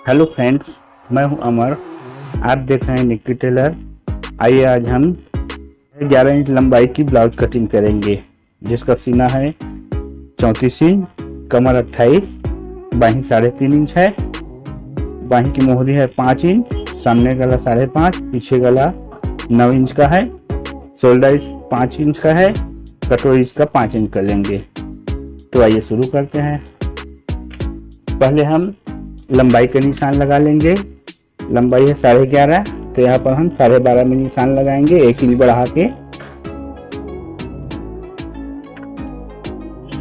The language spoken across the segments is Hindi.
हेलो फ्रेंड्स, मैं हूं अमर। आप देख रहे हैं निक्की टेलर। आइए आज हम 11 इंच लंबाई की ब्लाउज कटिंग करेंगे, जिसका सीना है 34 इंच, कमर 28, बाही 3.5 इंच है, बाही की मोहरी है 5 इंच, सामने गला 5.5, पीछे गला 9 इंच का है, शोल्डर 5 इंच का है, कटोरी इसका 5 इंच कर लेंगे। तो आइए शुरू करते हैं। पहले हम लंबाई का निशान लगा लेंगे। लंबाई है 11.5, तो यहाँ पर हम 12.5 में निशान लगाएंगे, 1 इंच बढ़ा के।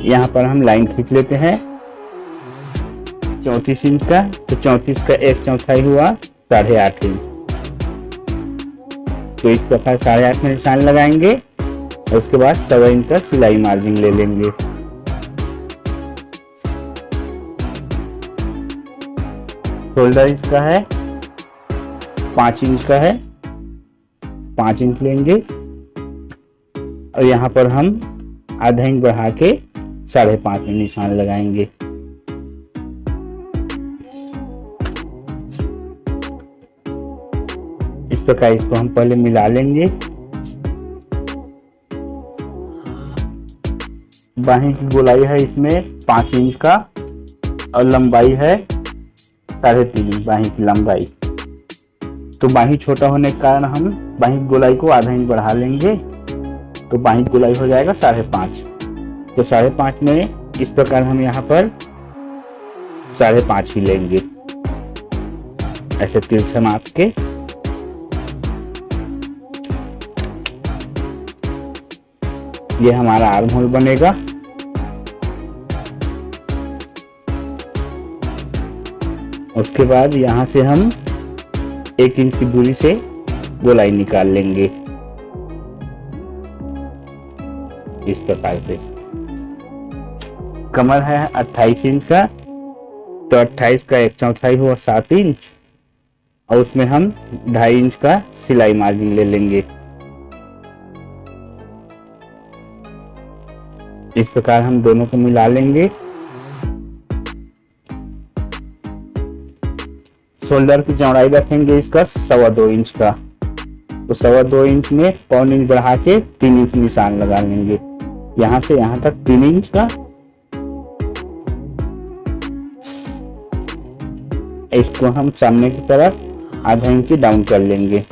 यहाँ पर हम लाइन खींच लेते हैं 34 इंच का, तो 34 का 1/4 हुआ 8.5 इंच। तो इस प्रकार 8.5 में निशान लगाएंगे और उसके बाद 1.25 इंच का सिलाई मार्जिन ले लेंगे। शोल्डर इसका है 5 इंच का है, 5 इंच लेंगे और यहाँ पर हम आधा इंच बढ़ा के 5.5 में निशान लगाएंगे। इस प्रकार इसको हम पहले मिला लेंगे। बाही की गोलाई है इसमें 5 इंच का और लंबाई है 3.5 इंच बाही की लंबाई। तो बाही छोटा होने के कारण हम बाही की गोलाई को आधा इंच बढ़ा लेंगे, तो बाही की गोलाई हो जाएगा 5.5। तो 5.5 में इस प्रकार हम यहाँ पर 5.5 ही लेंगे, ऐसे तिरछा माप के। ये हमारा आर्म होल बनेगा। उसके बाद यहाँ से हम 1 इंच की दूरी से गोलाई निकाल लेंगे इस प्रकार से। कमर है 28 इंच का, तो 28 का 1/4 हुआ 7 इंच और उसमें हम 2.5 इंच का सिलाई मार्जिन ले लेंगे। इस प्रकार हम दोनों को मिला लेंगे। शोल्डर की चौड़ाई रखेंगे इसका 2.25 इंच का, तो 2.25 इंच में 1.25 इंच बढ़ा के 3 इंच निशान लगा लेंगे। यहाँ से यहाँ तक 3 इंच का। इसको हम सामने की तरफ आधा इंच की डाउन कर लेंगे।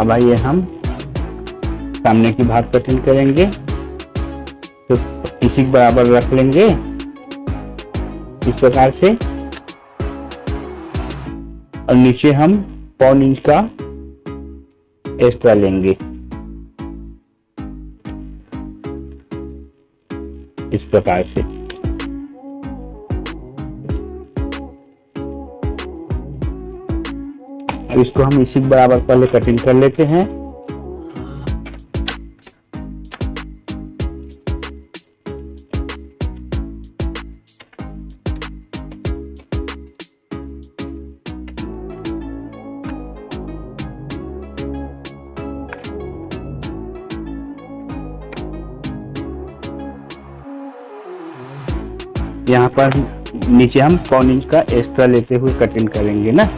अब आइए हम सामने की भाग कटिंग करेंगे, तो इसी के बराबर रख लेंगे इस प्रकार से और नीचे हम 1.25 इंच का एक्स्ट्रा लेंगे इस प्रकार से। अब इसको हम इसी के बराबर पहले कटिंग कर लेते हैं। यहाँ पर नीचे हम 1.25 इंच का एक्स्ट्रा लेते हुए कटिंग करेंगे ना।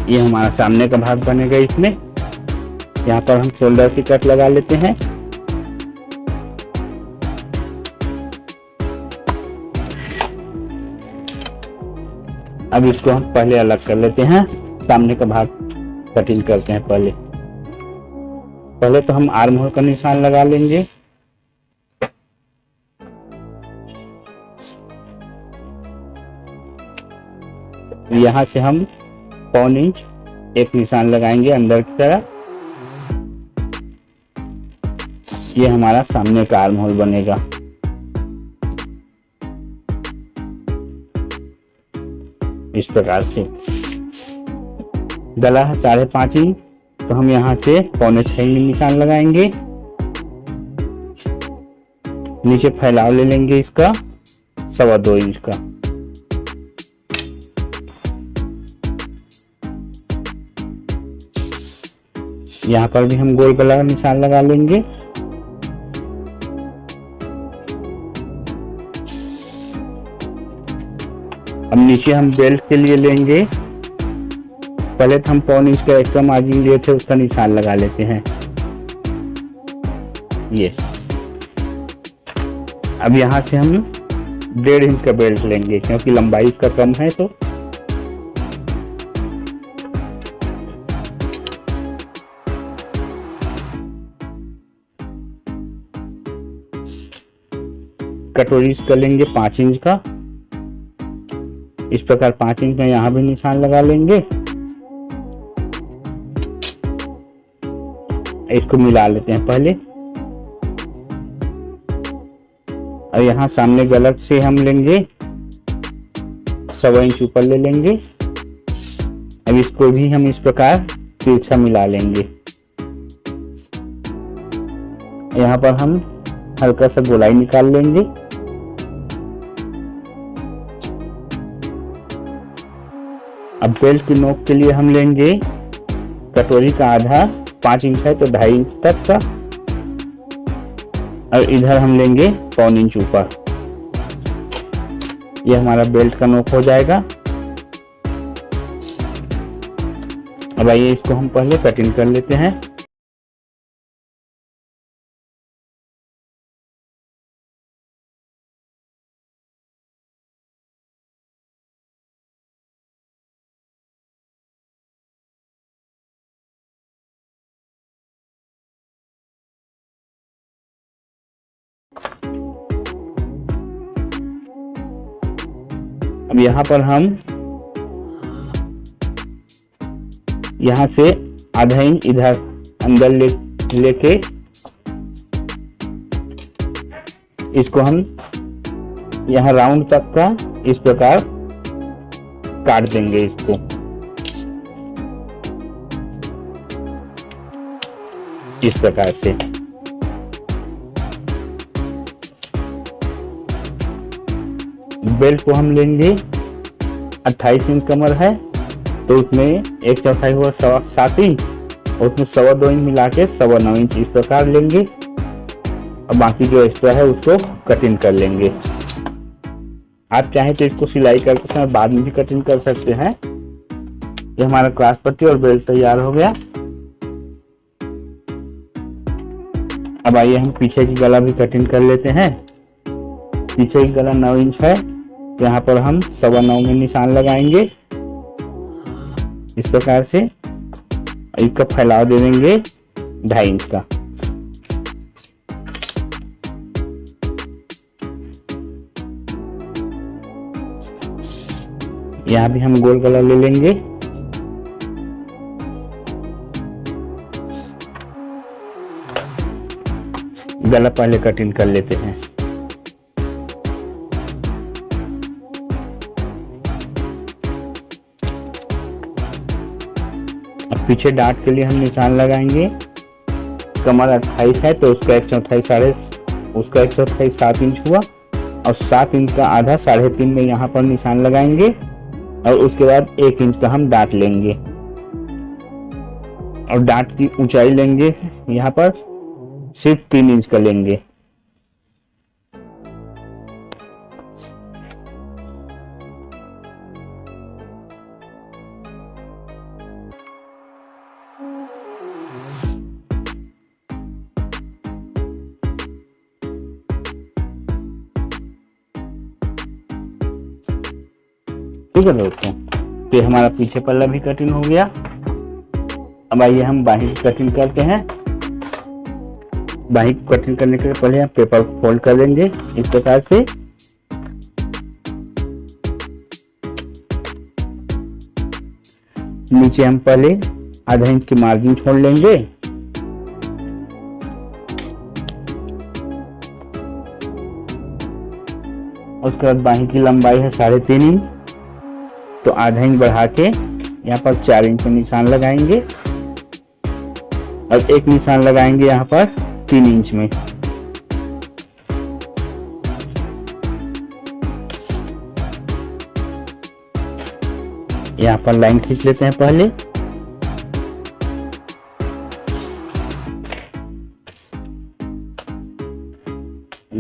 ये हमारा सामने का भाग बनेगा। इसमें यहाँ पर हम शोल्डर की कट लगा लेते हैं। अब इसको हम पहले अलग कर लेते हैं, सामने का भाग कटिंग करते हैं। पहले तो हम आर्म होल का निशान लगा लेंगे। यहाँ से हम 1.25 इंच एक निशान लगाएंगे अंदर की तरफ। ये हमारा सामने का आर्म होल बनेगा। इस प्रकार से गला है 5.5 इंच, तो हम यहाँ से 5.25 इंच निशान लगाएंगे। नीचे फैलाव ले लेंगे इसका 2.25 इंच का। यहाँ पर भी हम गोल गला का निशान लगा लेंगे। अब नीचे हम बेल्ट के लिए लेंगे, पहले तो हम 1.25 इंच का एक्स्ट्रा मार्जिन लिए थे उसका निशान लगा लेते हैं। ये अब यहाँ से हम 1.5 इंच का बेल्ट लेंगे क्योंकि लंबाई इसका कम है। तो कटोरी इसका लेंगे 5 इंच का। इस प्रकार 5 इंच में यहाँ भी निशान लगा लेंगे। इसको मिला लेते हैं पहले। और यहाँ सामने गलत से हम लेंगे 1.25 इंच ऊपर ले लेंगे। अब इसको भी हम इस प्रकार तिरछा मिला लेंगे। यहाँ पर हम हल्का सा गोलाई निकाल लेंगे। अब बेल्ट की नोक के लिए हम लेंगे कटोरी का आधा, 5 इंच है तो 2.5 इंच तक का, और इधर हम लेंगे 1.25 इंच ऊपर। ये हमारा बेल्ट का नोक हो जाएगा। अब आइए इसको हम पहले कटिंग कर लेते हैं। अब यहाँ पर हम यहाँ से 1/2 इंच इधर अंदर लेके इसको हम यहाँ राउंड तक का इस प्रकार काट देंगे इसको। इस प्रकार से बेल्ट को हम लेंगे 28 इंच कमर है तो उसमें 1/4 हुआ 7 इंच और उसमें 2.25 इंच मिला के 9.25 इंच इस प्रकार लेंगे। और बाकी जो एक्स्ट्रा है उसको कटिंग कर लेंगे। आप चाहें तो इसको सिलाई करते समय बाद में भी कटिंग कर सकते हैं। ये हमारा क्रॉस पट्टी और बेल्ट तैयार हो गया। अब आइए हम पीछे की गला भी कटिंग कर लेते हैं। पीछे की गला 9 इंच है, यहाँ पर हम 9.25 में निशान लगाएंगे इस प्रकार से। इसका फैलाव दे देंगे 2.5 इंच का। यहाँ भी हम गोल गला ले लेंगे। गला पहले कटिंग कर लेते हैं। अब पीछे डाट के लिए हम निशान लगाएंगे। कमर 28 है तो उसका 1/4 7 इंच हुआ और 7 इंच का आधा 3.5 में यहाँ पर निशान लगाएंगे और उसके बाद 1 इंच का हम डाट लेंगे और डाट की ऊंचाई लेंगे यहाँ पर सिर्फ 3 इंच का लेंगे। ठीक है दोस्तों, तो हमारा पीछे पल्ला भी कटिंग हो गया। अब आइए हम बाही की कटिंग करते हैं। बाही को कटिंग करने के लिए पहले हम पेपर को फोल्ड कर लेंगे इस प्रकार से। नीचे हम पहले 1/2 इंच की मार्जिन छोड़ लेंगे। उसके बाद बाही की लंबाई है 3.5 इंच, तो 1/2 इंच बढ़ा के यहाँ पर 4 इंच में निशान लगाएंगे और एक निशान लगाएंगे यहाँ पर 3 इंच में। यहाँ पर लाइन खींच लेते हैं पहले।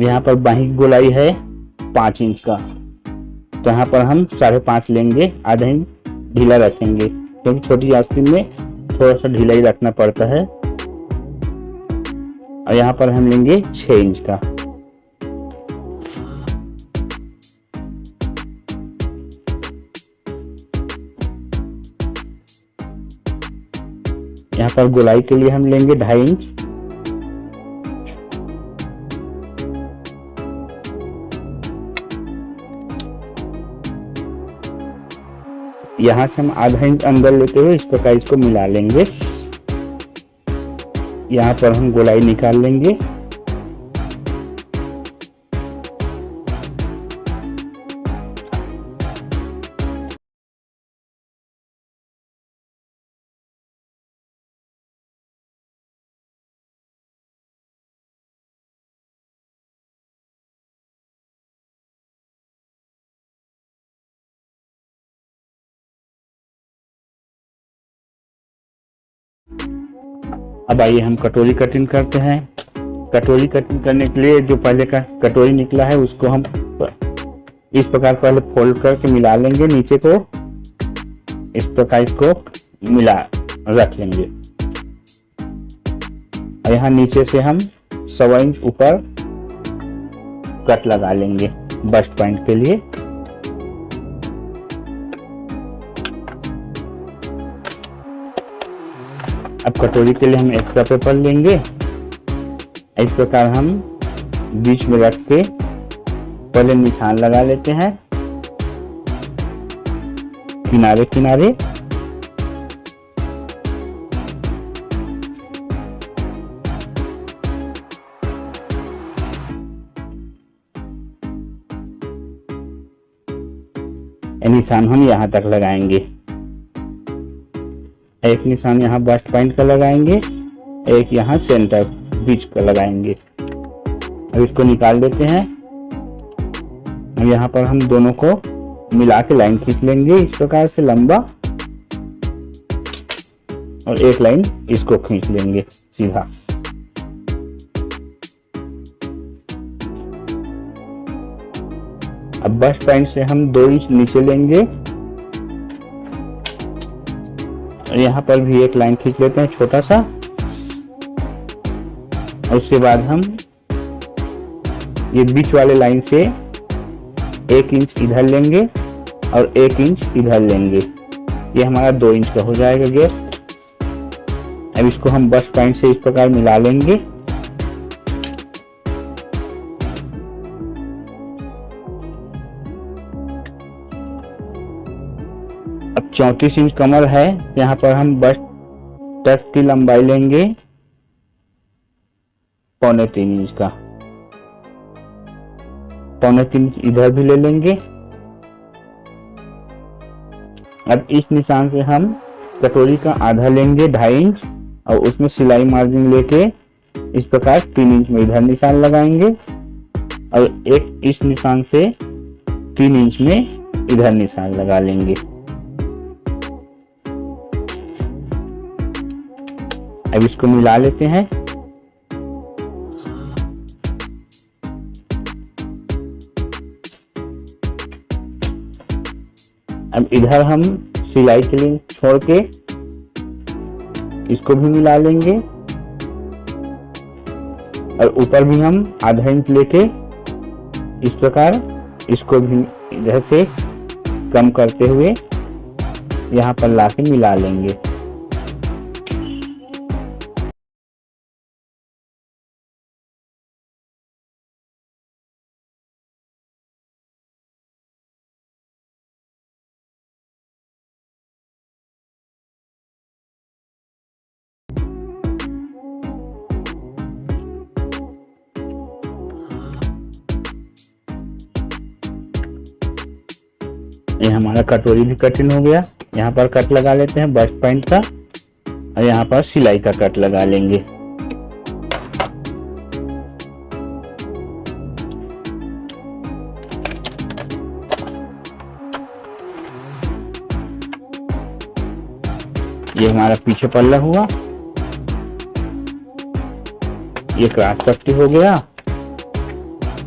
यहाँ पर बाही गोलाई है 5 इंच का, तो यहाँ पर हम 5.5 लेंगे, आधा इंच ढीला रखेंगे क्योंकि छोटी आस्तीन में थोड़ा सा ढीला ही रखना पड़ता है। और यहाँ पर हम लेंगे 6 इंच का। यहाँ पर गोलाई के लिए हम लेंगे 2.5 इंच। यहाँ से हम आधा इंच अंदर लेते हुए इस प्रकार इसको मिला लेंगे। यहाँ पर हम गोलाई निकाल लेंगे। अब आइए हम कटोरी कटिंग करते हैं। कटोरी कटिंग करने के लिए जो पहले का कटोरी निकला है उसको हम इस प्रकार पहले फोल्ड करके मिला लेंगे, नीचे को इस प्रकार इसको मिला रख लेंगे। और यहाँ नीचे से हम 1.25 इंच ऊपर कट लगा लेंगे बस्ट पॉइंट के लिए। अब कटोरी के लिए हम एक्स्ट्रा पेपर लेंगे, इस प्रकार हम बीच में रख के पहले निशान लगा लेते हैं किनारे किनारे। निशान हम यहाँ तक लगाएंगे। एक निशान यहाँ बस्ट पॉइंट का लगाएंगे, एक यहाँ सेंटर बीच का लगाएंगे। अब इसको निकाल देते हैं। यहाँ पर हम दोनों को मिला के लाइन खींच लेंगे इस प्रकार से लंबा, और एक लाइन इसको खींच लेंगे सीधा। अब बस्ट पॉइंट से हम 2 इंच नीचे लेंगे और यहाँ पर भी एक लाइन खींच लेते हैं छोटा सा। और उसके बाद हम ये बीच वाले लाइन से 1 इंच इधर लेंगे और 1 इंच इधर लेंगे। ये हमारा 2 इंच का हो जाएगा गैप। अब इसको हम बस्ट पॉइंट से इस प्रकार मिला लेंगे। अब 34 इंच कमर है, यहाँ पर हम बस्ट टक की लंबाई लेंगे 3.25 इंच का। 3.25 इंच इधर भी ले लेंगे। अब इस निशान से हम कटोरी का आधा लेंगे 2.5 इंच और उसमें सिलाई मार्जिन लेके इस प्रकार 3 इंच में इधर निशान लगाएंगे और एक इस निशान से 3 इंच में इधर निशान लगा लेंगे। अब इसको मिला लेते हैं। अब इधर हम सिलाई के लिए छोड़ के इसको भी मिला लेंगे और ऊपर भी हम आधा इंच लेके इस प्रकार इसको भी इधर से कम करते हुए यहाँ पर लाके मिला लेंगे। ये हमारा कटोरी भी कटिंग हो गया। यहाँ पर कट लगा लेते हैं बस्ट पॉइंट का और यहाँ पर सिलाई का कट लगा लेंगे। ये हमारा पीछे पल्ला हुआ, ये क्रॉस पट्टी हो गया,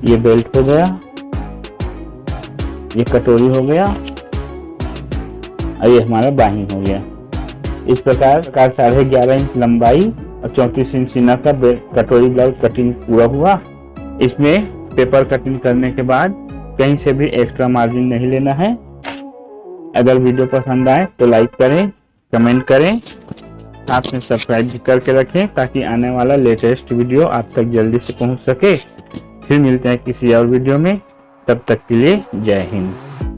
ये बेल्ट हो गया, ये कटोरी हो गया और ये हमारा बाही हो गया। इस प्रकार 11.5 इंच लंबाई और 34 इंच सीना का कटोरी ब्लाउज कटिंग पूरा हुआ। इसमें पेपर कटिंग करने के बाद कहीं से भी एक्स्ट्रा मार्जिन नहीं लेना है। अगर वीडियो पसंद आए तो लाइक करें, कमेंट करें, साथ में सब्सक्राइब भी करके रखें ताकि आने वाला लेटेस्ट वीडियो आप तक जल्दी से पहुंच सके। फिर मिलते हैं किसी और वीडियो में, तब तक के लिए जय हिंद।